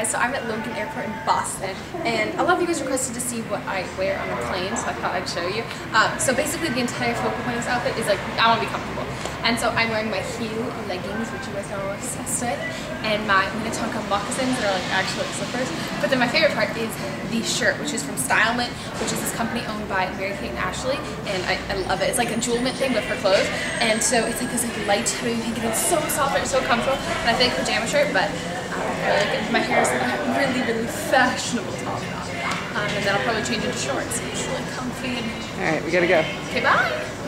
guys, so I'm at Logan Airport in Boston, and a lot of you guys requested to see what I wear on a plane, so I thought I'd show you. So basically the entire focal point of this outfit is like, I want to be comfortable. And so I'm wearing my Hue leggings, which you guys know I'm obsessed with, and my Minnetonka moccasins that are like actual slippers. But then my favorite part is the shirt, which is from StyleMint, which is this company owned by Mary-Kate and Ashley, and I love it. It's like a jewel mint thing, but for clothes. And so it's like this like light heavy pink, and it's so soft and so comfortable. And I think pajama shirt, but I like it. My hair is really, really fashionable top knot. And then I'll probably change into shorts. It's really comfy. All right, we gotta go. Okay, bye.